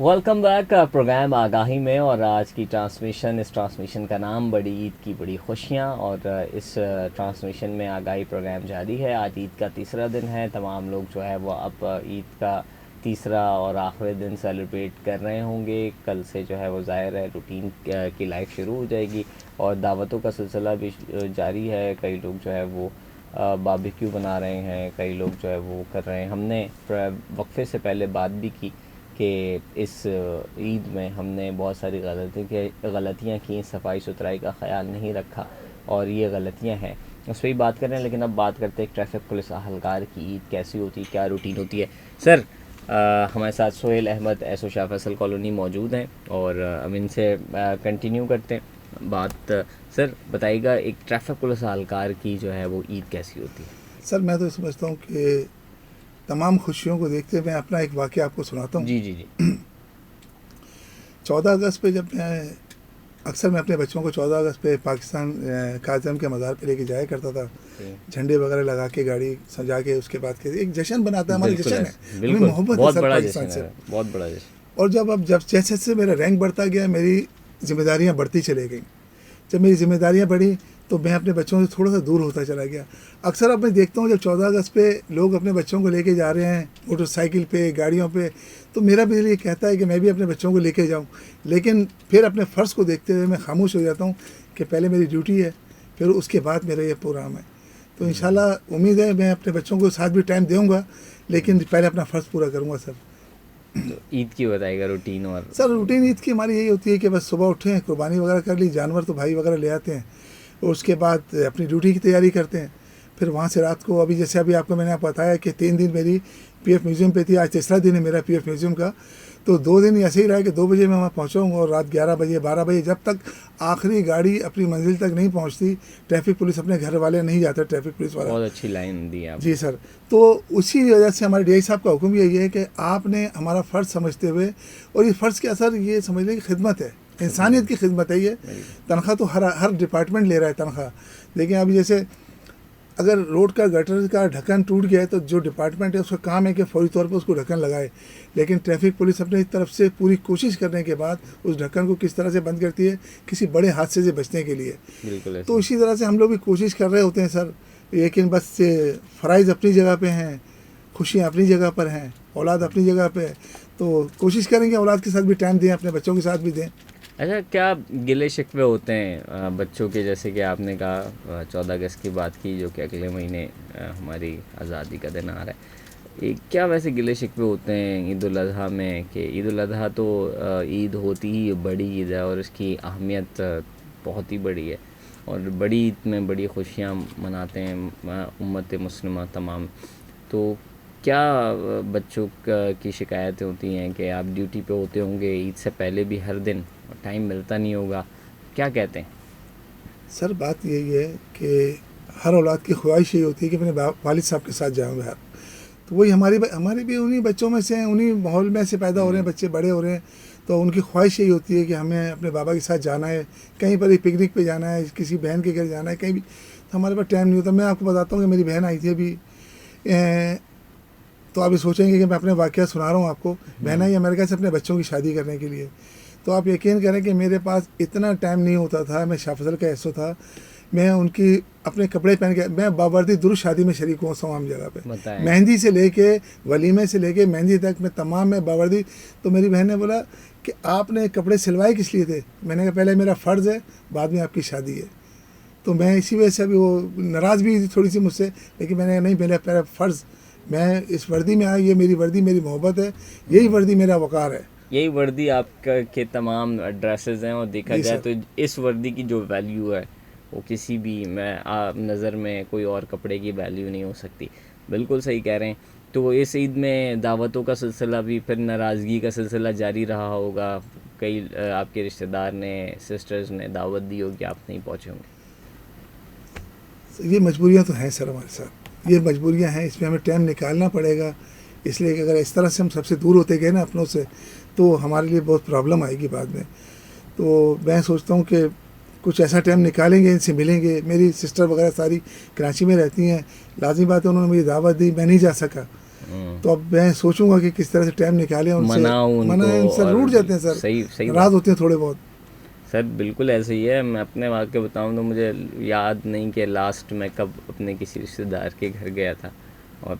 Welcome back programme आगाही में। और आज की ट्रांसमिशन, इस ट्रांसमिशन का नाम बड़ी ईद की बड़ी खुशियाँ। और इस ट्रांसमिशन में आगाही प्रोग्राम जारी है। आज ईद का तीसरा दिन है। तमाम लोग जो है वो अब ईद का तीसरा और आखिरी दिन सेलिब्रेट कर रहे होंगे। कल से जो है वो ज़ाहिर है रूटीन की लाइफ शुरू हो जाएगी और दावतों का सिलसिला भी जारी है। कई लोग जो है वो बारबेक्यू बना रहे हैं, कई लोग जो है वो कर रहे हैं। हमने वक्फे से पहले बात भी की कि इस ईद में हमने बहुत सारी गलतियाँ की, सफाई सुथराई का ख्याल नहीं रखा और ये गलतियाँ हैं, उस पर ही बात करें। लेकिन अब बात करते हैं ट्रैफिक पुलिस अहलकार की ईद कैसी होती है, क्या रूटीन होती है। सर, हमारे साथ सोहेल अहमद एसओ शाह फैसल कॉलोनी मौजूद हैं और अब इनसे कंटिन्यू करते हैं बात। सर बताइएगा, एक ट्रैफिक पुलिस अहलकार की जो है वो ईद कैसी होती है। सर मैं तो समझता हूँ कि तमाम खुशियों को देखते हुए मैं अपना एक वाक़या आपको सुनाता हूँ। जी जी जी। 14 अगस्त पे जब मैं अपने बच्चों को 14 अगस्त पे पाकिस्तान काज़म के मज़ार पे लेके जाया करता था, झंडे वगैरह लगा के गाड़ी सजा के, उसके बाद के एक जश्न बनाता है, हमारा बिल्कुल जश्न है, ऐसे, हमें बिल्कुल मोहब्बत है बहुत सर बड़ा पाकिस्तान जश्न से। है, बहुत बड़ा जश्न। और जब जैसे जैसे मेरा रैंक बढ़ता गया, मेरी जिम्मेदारियाँ बढ़ती चली गई। जब मेरी जिम्मेदारियाँ बढ़ी तो मैं अपने बच्चों से थोड़ा सा दूर होता चला गया। अक्सर अब मैं देखता हूँ जब 14 अगस्त पे लोग अपने बच्चों को लेके जा रहे हैं मोटरसाइकिल पे, गाड़ियों पे, तो मेरा भी दिल ये कहता है कि मैं भी अपने बच्चों को लेके जाऊँ। लेकिन फिर अपने फ़र्ज़ को देखते हुए मैं खामोश हो जाता हूँ कि पहले मेरी ड्यूटी है, फिर उसके बाद मेरा ये प्रोग्राम है। तो इंशाल्लाह उम्मीद है मैं अपने बच्चों को साथ भी टाइम दूँगा, लेकिन पहले अपना फ़र्ज़ पूरा करूँगा सर। तो ईद की बताइएगा रूटीन। और सर रूटीन ईद की हमारी यही होती है कि बस सुबह उठें, कुर्बानी वगैरह कर ली, जानवर तो भाई वगैरह ले आते हैं, और उसके बाद अपनी ड्यूटी की तैयारी करते हैं। फिर वहाँ से रात को, अभी जैसे अभी आपको मैंने बताया कि 3 दिन मेरी पीएफ म्यूज़ियम पे थी, आज तीसरा दिन है मेरा पीएफ म्यूज़ियम का। तो 2 दिन ऐसे ही रहा कि 2 बजे मैं वहाँ पहुँचा हूँ और रात 11 बजे 12 बजे, जब तक आखिरी गाड़ी अपनी मंजिल तक नहीं पहुँचती, ट्रैफिक पुलिस, अपने घर वाले नहीं जाते ट्रैफिक पुलिस वाला। बहुत अच्छी लाइन दी आप। जी सर। तो उसी वजह से हमारे डीआई साहब का हुक्म यही है कि आपने हमारा फ़र्ज़ समझते हुए, और ये फ़र्ज़ क्या सर, ये समझ लें कि खिदमत है, इंसानियत की खिदमत है ये। तनख्वाह तो हर डिपार्टमेंट ले रहा है तनख्वाह, लेकिन अभी जैसे अगर रोड का गटर का ढक्कन टूट गया है तो जो डिपार्टमेंट है उसका काम है कि फौरी तौर पर उसको ढक्कन लगाए, लेकिन ट्रैफिक पुलिस अपनी तरफ से पूरी कोशिश करने के बाद उस ढक्कन को किस तरह से बंद करती है, किसी बड़े हादसे से बचने के लिए। बिल्कुल तो ऐसे। इसी तरह से हम लोग भी कोशिश कर रहे होते हैं सर, लेकिन बस फ़राइज़ अपनी जगह पे हैं, खुशियाँ अपनी जगह पर हैं, औलाद अपनी जगह पे है। तो कोशिश करेंगे औलाद के साथ भी टाइम दें, अपने बच्चों के साथ भी दें। अच्छा, क्या गिले शिकवे होते हैं बच्चों के, जैसे कि आपने कहा 14 अगस्त की बात की जो कि अगले महीने हमारी आज़ादी का दिन आ रहा है। क्या वैसे गिले शिकवे होते हैं ईद उल अज़हा में, कि ईद उल अज़हा तो ईद होती ही बड़ी ईद है और इसकी अहमियत बहुत ही बड़ी है और बड़ी ईद में बड़ी खुशियाँ मनाते हैं उम्मत मुस्लिमा तमाम। तो क्या बच्चों की शिकायतें होती हैं कि आप ड्यूटी पे होते होंगे ईद से पहले भी हर दिन, और टाइम मिलता नहीं होगा, क्या कहते हैं। सर बात यही है कि हर औलाद की ख्वाहिश यही होती है कि अपने वालिद साहब के साथ जाऊँ बाहर। तो वही हमारे भी उन्हीं बच्चों में से हैं, उन्हीं माहौल में से पैदा हो रहे हैं, बच्चे बड़े हो रहे हैं। तो उनकी ख्वाहिश यही होती है कि हमें अपने बाबा के साथ जाना है, कहीं पर भी पिकनिक पे जाना है, किसी बहन के घर जाना है, कहीं भी। तो हमारे पास टाइम नहीं होता। मैं आपको बताता हूँ कि मेरी बहन आई थी अभी, तो आप ये सोचेंगे कि मैं अपने वाक़या सुना रहा हूँ आपको। बहन आई अमेरिका से अपने बच्चों की शादी करने के लिए। तो आप यकीन करें कि मेरे पास इतना टाइम नहीं होता था, मैं शाह फजल का एसओ था, मैं उनकी अपने कपड़े पहन के, मैं बावर्दी दुरुस्त शादी में शरीक हुआ तमाम जगह पे, बताएं। मेहंदी से लेके वलीमे से लेके मेहंदी तक मैं तमाम में बावर्दी। तो मेरी बहन ने बोला कि आपने कपड़े सिलवाए किस लिए थे? मैंने कहा पहले मेरा फ़र्ज़ है, बाद में आपकी शादी है। तो मैं इसी वजह से अभी वो नाराज़ भी थी थोड़ी सी मुझसे, लेकिन मैंने नहीं, मेरा फ़र्ज़, मैं इस वर्दी में आया, ये मेरी वर्दी मेरी मोहब्बत है, यही वर्दी मेरा वक़ार है। यही वर्दी आपका के तमाम ड्रेसेस हैं और देखा जी जाए सर। तो इस वर्दी की जो वैल्यू है वो किसी भी नज़र में कोई और कपड़े की वैल्यू नहीं हो सकती। बिल्कुल सही कह रहे हैं। तो इस ईद में दावतों का सिलसिला भी, फिर नाराज़गी का सिलसिला जारी रहा होगा। कई आपके रिश्तेदार ने, सिस्टर्स ने दावत दी होगी, आप नहीं पहुँचे होंगे। ये मजबूरियाँ तो हैं सर हमारे साथ, ये मजबूरियाँ हैं, इसमें हमें टाइम निकालना पड़ेगा। इसलिए कि अगर इस तरह से हम सबसे दूर होते गए ना अपनों से, तो हमारे लिए बहुत प्रॉब्लम आएगी बाद में। तो मैं सोचता हूँ कि कुछ ऐसा टाइम निकालेंगे, इनसे मिलेंगे। मेरी सिस्टर वगैरह सारी कराची में रहती हैं, लाजमी बात है उन्होंने मुझे दावत दी, मैं नहीं जा सका। तो अब मैं सोचूंगा कि किस तरह से टाइम निकालें उनसे, मनाऊं उनको, मनाएं सर, और रूठ जाते हैं सर, सही सही नाराज होते हैं थोड़े बहुत। सर बिल्कुल ऐसे ही है। मैं अपने वाक़े बताऊं तो मुझे याद नहीं कि लास्ट मैं कब अपने किसी रिश्तेदार के घर गया था, और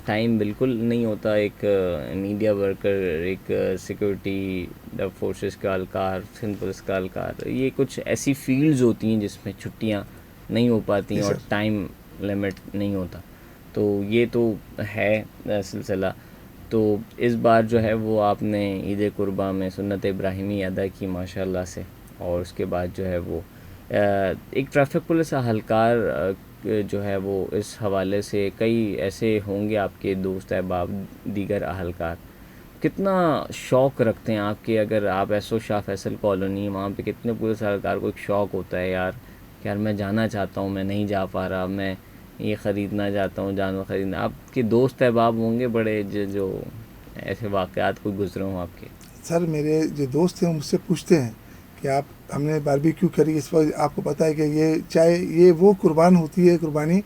टाइम बिल्कुल नहीं होता। एक मीडिया वर्कर, एक सिक्योरिटी फोर्सेस का एहलकार, सिंध पुलिस का एहलकार, ये कुछ ऐसी फील्ड्स होती हैं जिसमें छुट्टियां नहीं हो पाती जी और सर। टाइम लिमिट नहीं होता। तो ये तो है सिलसिला। तो इस बार जो है वो आपने ईद कुर्बा में सुन्नत इब्राहिमी अदा की माशाल्लाह से, और उसके बाद जो है वो एक ट्रैफिक पुलिस एहलकार जो है वो इस हवाले से कई ऐसे होंगे आपके दोस्त अहबाब, दीगर एहलकार, कितना शौक़ रखते हैं आपके, अगर आप एसओ शाह फैसल कॉलोनी वहाँ पे कितने पुलिस एहलकार को एक शौक़ होता है यार कि यार मैं जाना चाहता हूँ, मैं नहीं जा पा रहा, मैं ये ख़रीदना चाहता हूँ, जानवर ख़रीदना। आपके दोस्त अहबाब होंगे बड़े जो ऐसे वाक़यात कोई गुजरे हों आपके। सर मेरे जो दोस्त हैं वो मुझसे पूछते हैं कि आप, हमने बारबेक्यू करी इस पर, आपको पता है कि ये चाहे ये वो कुर्बान होती है कुर्बानी,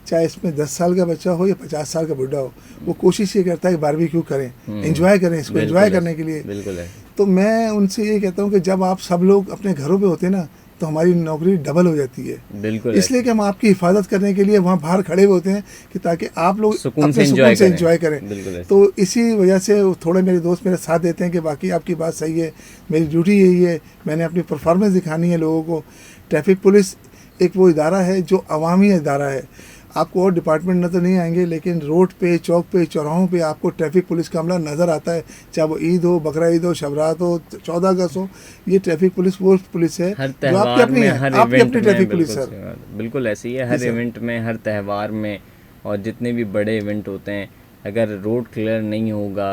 चाहे इसमें 10 साल का बच्चा हो या 50 साल का बुढ़ा हो, वो कोशिश ये करता है कि बारबेक्यू करें, एंजॉय करें, इसको एंजॉय करने के लिए। बिल्कुल है। तो मैं उनसे ये कहता हूँ कि जब आप सब लोग अपने घरों पे होते हैं ना, तो हमारी नौकरी डबल हो जाती है। बिल्कुल इसलिए कि हम आपकी हिफाजत करने के लिए वहाँ बाहर खड़े हुए होते हैं कि ताकि आप लोग सुकून अपने से सुकून से एंजॉय एंजॉय करें। करें। बिल्कुल ऐसे। तो इसी वजह से थोड़े मेरे दोस्त मेरे साथ देते हैं कि बाकी आपकी बात सही है, मेरी ड्यूटी यही है, मैंने अपनी परफॉर्मेंस दिखानी है लोगों को। ट्रैफिक पुलिस एक वो इदारा है जो अवामी इदारा है। आपको और डिपार्टमेंट नज़र नहीं आएंगे, लेकिन रोड पे, चौक पे, चौराहों पे आपको ट्रैफिक पुलिस का अमला नज़र आता है, चाहे वो ईद हो, बकरा ईद हो, शबरात हो, 14 अगस्त हो। ये ट्रैफिक पुलिस वो पुलिस है हर जो आपकी त्यौहार अपनी में, है, हर आपकी इवेंट अपनी में, ट्रैफिक पुलिस बिल्कुल सर। सही बात, बिल्कुल ऐसे ही है। जी हर सर। इवेंट में, हर त्यौहार में, और जितने भी बड़े इवेंट होते हैं, अगर रोड क्लियर नहीं होगा,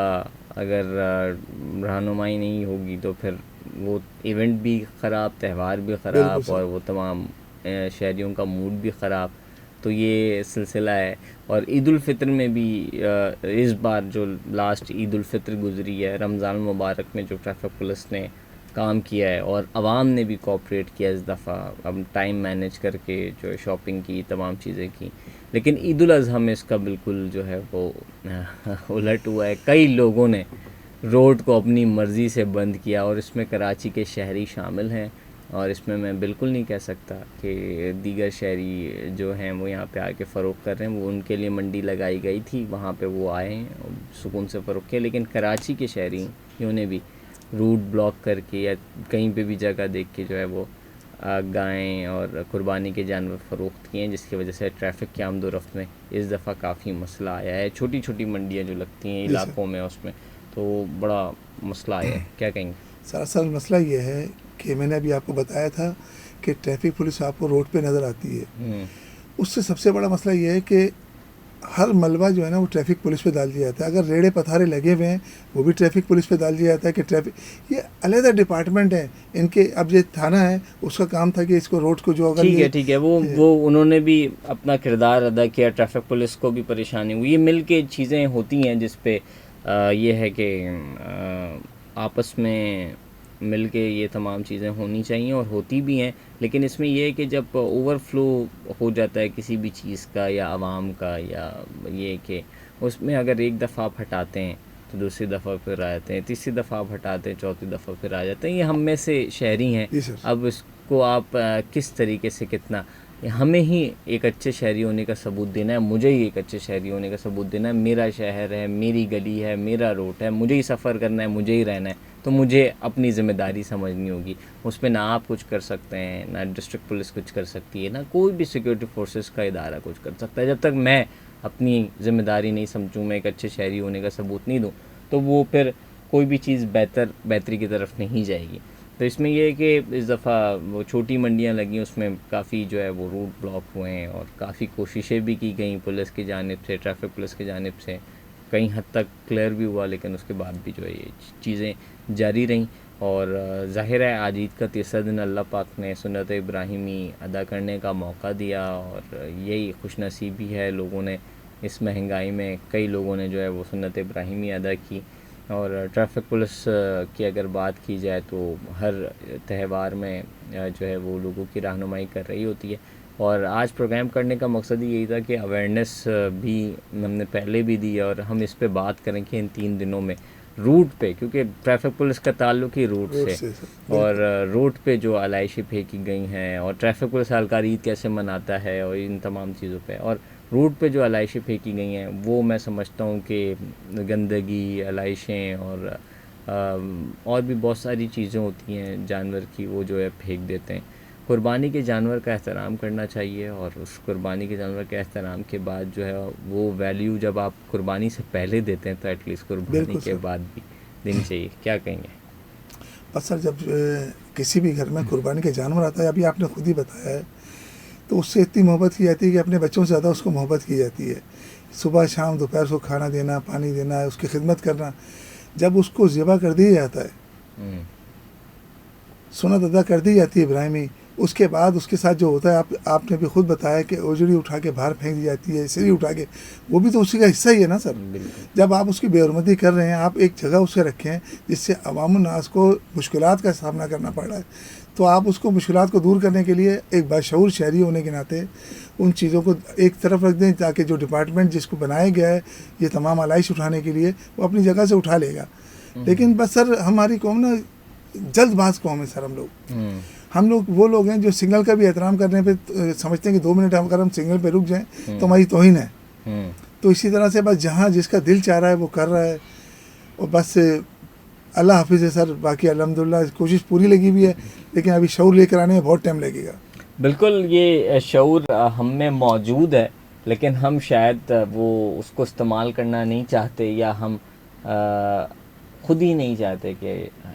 अगर रहनुमाई नहीं होगी, तो फिर वो इवेंट भी ख़राब, त्यौहार भी बिल्कुल ख़राब, सर। और वो तमाम शहरियों का मूड भी ख़राब। तो ये सिलसिला है। और ईद उल फितर में भी इस बार जो लास्ट ईद उल फितर गुजरी है, रमज़ान मुबारक में जो ट्रैफिक पुलिस ने काम किया है और आवाम ने भी कोऑपरेट किया इस दफ़ा, अब टाइम मैनेज करके जो है शॉपिंग की, तमाम चीज़ें की। लेकिन ईद उल अज़हा में इसका बिल्कुल जो है वो उलट हुआ है। कई लोगों ने रोड को अपनी मर्ज़ी से बंद किया, और इसमें कराची के शहरी शामिल हैं। और इसमें मैं बिल्कुल नहीं कह सकता कि दीगर शहरी जो हैं वो यहाँ पे आके फ़रोख्त कर रहे हैं, वो उनके लिए मंडी लगाई गई थी, वहाँ पे वो आए हैं और सुकून से फ़रोख्त किया। लेकिन कराची के शहरियों ने भी रूट ब्लॉक करके या कहीं पे भी जगह देख के जो है वो गायें और कुर्बानी के जानवर फ़रोख्त किए हैं, जिसकी वजह से ट्रैफिक की आमदोरफ्त में इस दफ़ा काफ़ी मसला आया है। छोटी छोटी मंडियाँ जो लगती हैं जी सर। इलाकों में, उसमें तो बड़ा मसला आया है। क्या कहेंगे? सर असल मसला ये है कि मैंने अभी आपको बताया था कि ट्रैफिक पुलिस आपको रोड पे नज़र आती है। उससे सबसे बड़ा मसला ये है कि हर मलबा जो है ना वो ट्रैफिक पुलिस पे डाल दिया जाता है। अगर रेड़े पथारे लगे हुए हैं वो भी ट्रैफिक पुलिस पे डाल दिया जाता है कि ट्रैफिक, ये अलग डिपार्टमेंट है इनके। अब ये थाना है, उसका काम था कि इसको रोड को जो अगर ठीक ये है, ठीक है, वो उन्होंने भी अपना किरदार अदा किया, ट्रैफिक पुलिस को भी परेशानी हुई। ये मिल के चीज़ें होती हैं जिस पे ये है कि आपस में मिल के ये तमाम चीज़ें होनी चाहिए और होती भी हैं। लेकिन इसमें यह है कि जब ओवरफ्लो हो जाता है किसी भी चीज़ का या आवाम का, या ये कि उसमें अगर एक दफ़ा आप हटाते हैं तो दूसरी दफ़ा फिर आ जाते हैं, तीसरी दफ़ा आप हटाते हैं, चौथी दफ़ा फिर आ जाते हैं। ये हम में से शहरी हैं। जी सर। अब इसको आप किस तरीके से कितना, हमें ही एक अच्छे शहरी होने का सबूत देना है, मुझे ही एक अच्छे शहरी होने का सबूत देना है। मेरा शहर है, मेरी गली है, मेरा रोड है, मुझे ही सफ़र करना है, मुझे ही रहना है, तो मुझे अपनी ज़िम्मेदारी समझनी होगी। उस पर ना आप कुछ कर सकते हैं, ना डिस्ट्रिक्ट पुलिस कुछ कर सकती है, ना कोई भी सिक्योरिटी फोर्सेस का इदारा कुछ कर सकता है। जब तक मैं अपनी ज़िम्मेदारी नहीं समझूँ, मैं एक अच्छे शहरी होने का सबूत नहीं दूँ, तो वो फिर कोई भी चीज़ बेहतरी की तरफ नहीं जाएगी। तो इसमें यह है कि इस दफ़ा वो छोटी मंडियां लगी, उसमें काफ़ी जो है वो रूट ब्लॉक हुए हैं, और काफ़ी कोशिशें भी की गई पुलिस की जानिब से, ट्रैफिक पुलिस की जानिब से, कई हद तक क्लियर भी हुआ। लेकिन उसके बाद भी जो है ये चीज़ें जारी रहीं। और ज़ाहिर है आज ईद का तीसरा दिन अल्लाह पाक ने सुन्नत इब्राहिमी अदा करने का मौका दिया, और यही खुशनसीबी है। लोगों ने इस महंगाई में, कई लोगों ने जो है वो सुन्नत इब्राहिमी अदा की। और ट्रैफिक पुलिस की अगर बात की जाए तो हर त्यौहार में जो है वो लोगों की रहनुमाई कर रही होती है। और आज प्रोग्राम करने का मकसद ही यही था कि अवेयरनेस भी हमने पहले भी दी और हम इस पे बात करें कि इन 3 दिनों में रूट पे, क्योंकि ट्रैफिक पुलिस का ताल्लुक ही रूट रोड से, से सर, और बिल्कुल। रोड पे जो आलाइशें फेंकी गई हैं और ट्रैफिक पुलिस हल्का ईद कैसे मनाता है और इन तमाम चीज़ों पे, और रोड पे जो आलाइशें फेंकी गई हैं वो मैं समझता हूँ कि गंदगी, आलाइशें और भी बहुत सारी चीज़ें होती हैं जानवर की, वो जो है फेंक देते हैं। कुर्बानी के जानवर का एहतराम करना चाहिए और उस कुर्बानी के जानवर के एहतराम के बाद जो है वो वैल्यू जब आप कुर्बानी से पहले देते हैं तो एटलीस्ट कुर्बानी बिल्कुल के सर। बाद भी देनी चाहिए। क्या कहेंगे? बस सर, जब किसी भी घर में कुर्बानी का जानवर आता है, अभी आपने खुद ही बताया है, तो उससे इतनी मोहब्बत की जाती है कि अपने बच्चों से ज़्यादा उसको मोहब्बत की जाती है। सुबह शाम दोपहर उसको खाना देना, पानी देना, उसकी खिदमत करना। जब उसको ज़िबा कर दिया जाता है, हम्म, सुन्नत अदा कर दी जाती है इब्राहिमी, उसके बाद उसके साथ जो होता है, आपने भी खुद बताया कि ओजड़ी उठा के बाहर फेंक दी जाती है, सिरी उठा के, वो भी तो उसी का हिस्सा ही है ना सर। बिल्कुल। जब आप उसकी बेहरमती कर रहे हैं, आप एक जगह उसे रखें जिससे अवामुन्नास को मुश्किलात का सामना करना पड़ रहा है, तो आप उसको मुश्किलात को दूर करने के लिए एक बाशऊर शहरी होने के नाते उन चीज़ों को एक तरफ रख दें, ताकि जो डिपार्टमेंट जिसको बनाया गया है ये तमाम आलाइश उठाने के लिए, वो अपनी जगह से उठा लेगा। लेकिन बस सर, हमारी कौम ना जल्दबाज कौम है सर। हम लोग वो लोग हैं जो सिग्नल का भी एहतराम करने पे समझते हैं कि 2 मिनट अगर हम सिग्नल पे रुक जाएं तो हमारी तौहीन है। तो इसी तरह से बस जहाँ जिसका दिल चाह रहा है वो कर रहा है, और बस अल्लाह हाफिज़ है सर। बाकी अल्हम्दुलिल्लाह कोशिश पूरी लगी हुई है, लेकिन अभी शऊर लेकर आने में बहुत टाइम लगेगा। बिल्कुल, ये शऊर हम में मौजूद है, लेकिन हम शायद वो उसको इस्तेमाल करना नहीं चाहते, या हम खुद ही नहीं चाहते कि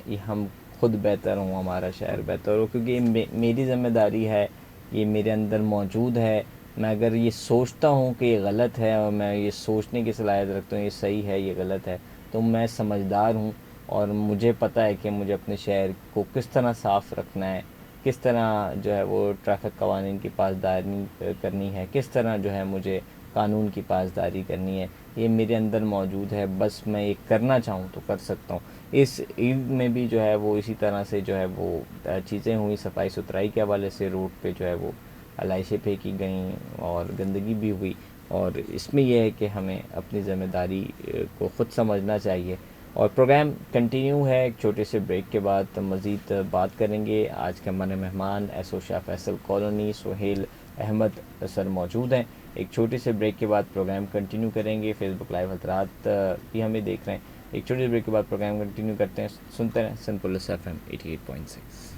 ये हम खुद बेहतर हों, हमारा शहर बेहतर हो, क्योंकि ये मेरी ज़िम्मेदारी है, ये मेरे अंदर मौजूद है। मैं अगर ये सोचता हूँ कि ये गलत है और मैं ये सोचने की सलाहियत रखता हूँ ये सही है, ये गलत है, तो मैं समझदार हूँ और मुझे पता है कि मुझे अपने शहर को किस तरह साफ़ रखना है, किस तरह जो है वो ट्रैफिक कवानीन की पासदारी करनी है, किस तरह जो है मुझे कानून की पासदारी करनी है, ये मेरे अंदर मौजूद है। बस मैं ये करना चाहूँ तो कर सकता हूँ। इस ईद में भी जो है वो इसी तरह से जो है वो चीज़ें हुई, सफाई सुथराई के हवाले से रोड पे जो है वो आलाइशें फेंकी गई और गंदगी भी हुई, और इसमें यह है कि हमें अपनी ज़िम्मेदारी को ख़ुद समझना चाहिए। और प्रोग्राम कंटिन्यू है, एक छोटे से ब्रेक के बाद मज़ीद बात करेंगे। आज के हमारे मेहमान SO Shah Faisal colony Suhail Ahmad sir मौजूद हैं। एक छोटे से ब्रेक के बाद प्रोग्राम कंटिन्यू करेंगे। फेसबुक लाइव हज़रात भी हमें देख रहे हैं। एक छोटे से ब्रेक के बाद प्रोग्राम कंटिन्यू करते हैं। सुनते हैं सन पुलिस FM 88.6।